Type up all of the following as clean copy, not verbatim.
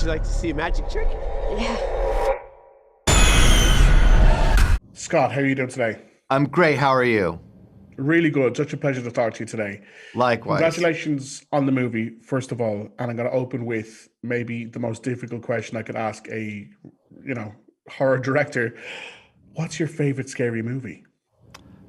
you like to see a magic trick? Yeah. Scott, how are you doing today? I'm great. How are you? Really good. Such a pleasure to talk to you today. Likewise. Congratulations on the movie, first of all. And I'm going to open with maybe the most difficult question I could ask a, horror director. What's your favorite scary movie?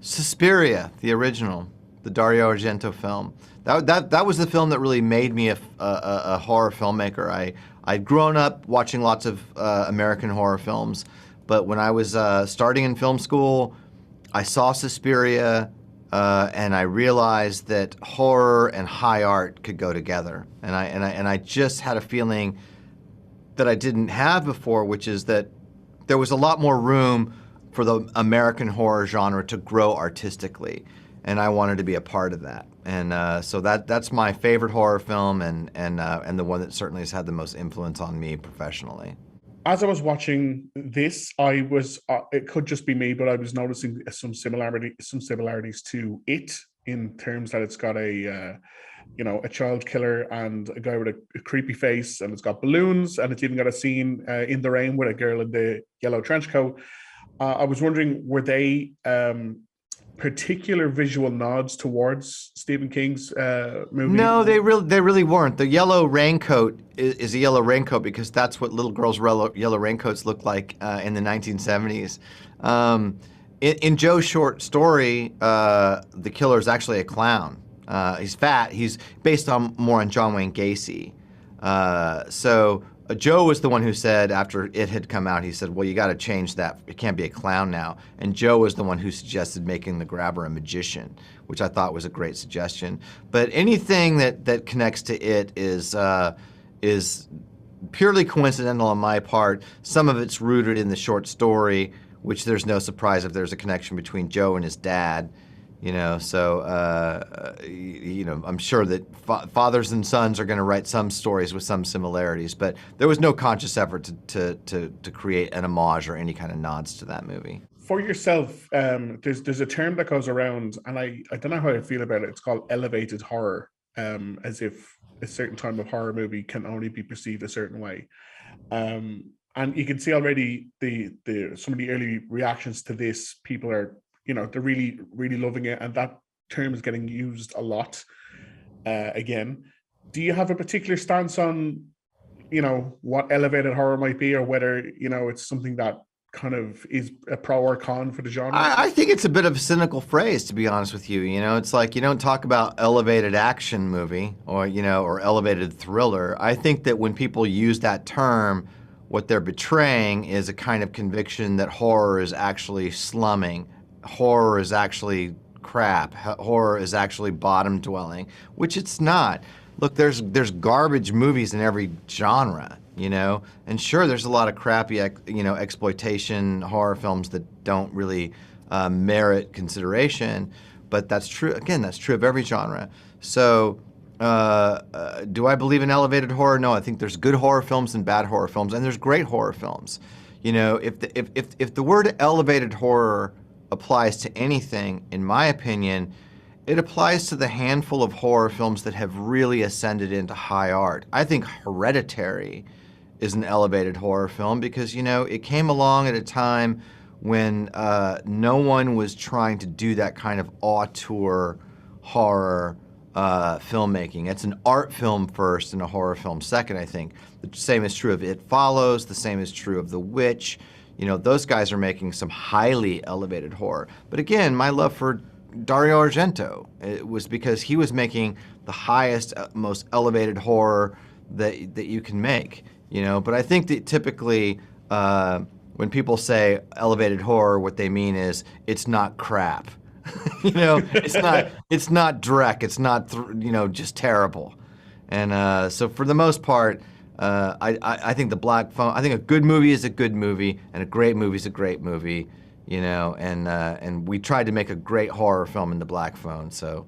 Suspiria, the original, the Dario Argento film. That was the film that really made me a horror filmmaker. I'd grown up watching lots of American horror films, but when I was starting in film school, I saw Suspiria, and I realized that horror and high art could go together. And I just had a feeling that I didn't have before, which is that there was a lot more room for the American horror genre to grow artistically, and I wanted to be a part of that. And so that's my favorite horror film, and the one that certainly has had the most influence on me professionally. As I was watching this, I was it could just be me, but I was noticing some similarities to It, in terms that it's got a child killer and a guy with a creepy face, and it's got balloons, and it's even got a scene in the rain with a girl in the yellow trench coat. I was wondering, were they particular visual nods towards Stephen King's movie? No, they really weren't. The yellow raincoat is a yellow raincoat because that's what little girls' yellow raincoats looked like in the 1970s. In Joe's short story, the killer is actually a clown. He's fat. He's based more on John Wayne Gacy. So Joe was the one who said, after It had come out, he said, well, you got to change that. It can't be a clown now. And Joe was the one who suggested making the grabber a magician, which I thought was a great suggestion. But anything that connects to It is purely coincidental on my part. Some of it's rooted in the short story, which there's no surprise if there's a connection between Joe and his dad. So I'm sure that fathers and sons are going to write some stories with some similarities, but there was no conscious effort to create an homage or any kind of nods to that movie. For yourself, there's a term that goes around, and I don't know how I feel about it. It's called elevated horror, as if a certain type of horror movie can only be perceived a certain way. And you can see already some of the early reactions to this. People are, they're really, really loving it, and that term is getting used a lot again. Do you have a particular stance on, what elevated horror might be, or whether, it's something that kind of is a pro or con for the genre? I think it's a bit of a cynical phrase, to be honest with you. It's like you don't talk about elevated action movie or elevated thriller. I think that when people use that term, what they're betraying is a kind of conviction that horror is actually slumming. Horror is actually crap. Horror is actually bottom dwelling, which it's not. Look, there's garbage movies in every genre, and sure, there's a lot of crappy, exploitation horror films that don't really merit consideration, but that's true. Again, that's true of every genre. So, do I believe in elevated horror? No, I think there's good horror films and bad horror films, and there's great horror films. If the word elevated horror applies to anything, in my opinion, it applies to the handful of horror films that have really ascended into high art. I think Hereditary is an elevated horror film because, it came along at a time when no one was trying to do that kind of auteur horror filmmaking. It's an art film first and a horror film second, I think. The same is true of It Follows. The same is true of The Witch. Those guys are making some highly elevated horror. But again, my love for Dario Argento, it was because he was making the highest, most elevated horror that you can make. But I think that typically when people say elevated horror, what they mean is it's not crap. It's not dreck. It's not just terrible. And so for the most part, I think the Black Phone. I think a good movie is a good movie, and a great movie is a great movie. And we tried to make a great horror film in The Black Phone. So,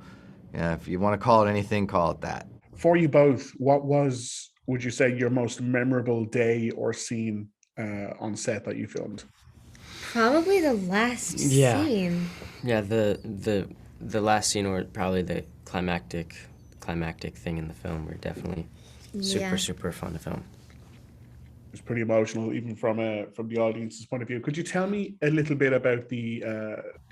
if you want to call it anything, call it that. For you both, what would you say, your most memorable day or scene on set that you filmed? Probably the last scene. Yeah, the last scene, or probably the climactic thing in the film, were definitely super fun to film. was pretty emotional, even from the audience's point of view. Could you tell me a little bit about the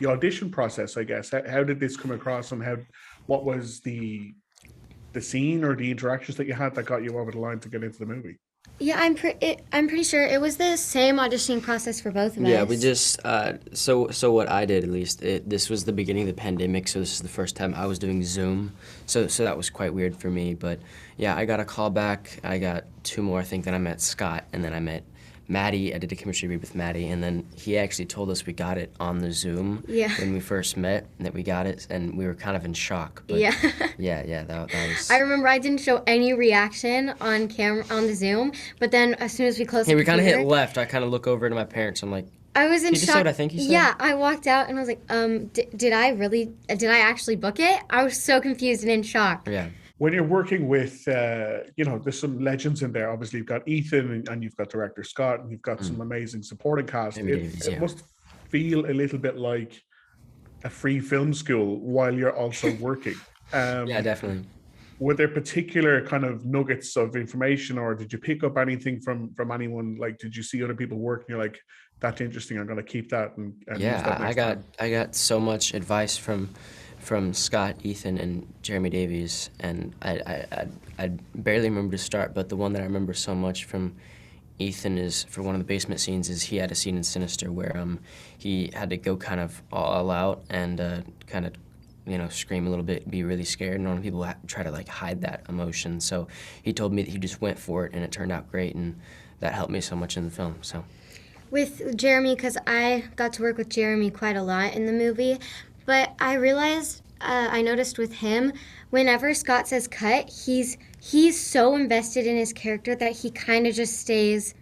audition process? I guess how did this come across, and what was the scene or the interactions that you had that got you over the line to get into the movie? Yeah, I'm pretty sure it was the same auditioning process for both of us. Yeah, we just so what I did, at least, this was the beginning of the pandemic, so this is the first time I was doing Zoom, so that was quite weird for me. But yeah, I got a call back. I got 2 more. I think then I met Scott, and then I met Maddie. I did a chemistry read with Maddie, and then he actually told us we got it on the Zoom when we first met, that we got it, and we were kind of in shock. But yeah. That was. I remember I didn't show any reaction on camera on the Zoom, but then as soon as we closed Hey, the we kind of hit computer, left. I kind of look over to my parents. I'm like, I was in you just shock. said what I think you said? Yeah, I walked out and I was like, did I actually book it? I was so confused and in shock. yeah. When you're working with, there's some legends in there. Obviously, you've got Ethan and you've got director Scott, and you've got some amazing supporting cast. It must feel a little bit like a free film school while you're also working. Yeah, definitely. Were there particular kind of nuggets of information, or did you pick up anything from anyone? Like, did you see other people work and you're like, that's interesting, I'm going to keep that and use that next time? I got so much advice from Scott, Ethan, and Jeremy Davies, and I barely remember to start, but the one that I remember so much from Ethan is, for one of the basement scenes, is he had a scene in Sinister where he had to go kind of all out and kind of, scream a little bit, be really scared. Normally people try to like hide that emotion, so he told me that he just went for it, and it turned out great, and that helped me so much in the film. So With Jeremy, because I got to work with Jeremy quite a lot in the movie, but I realized, I noticed with him, whenever Scott says cut, he's so invested in his character that he kind of just stays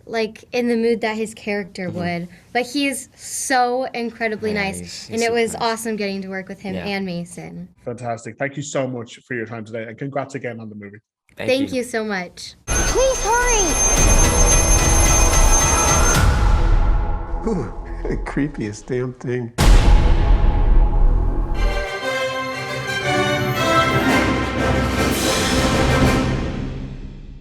like in the mood that his character would. But he's so incredibly nice, and it was awesome getting to work with him and Mason. Fantastic. Thank you so much for your time today, and congrats again on the movie. Thank you so much. Please hurry! Ooh, creepiest damn thing.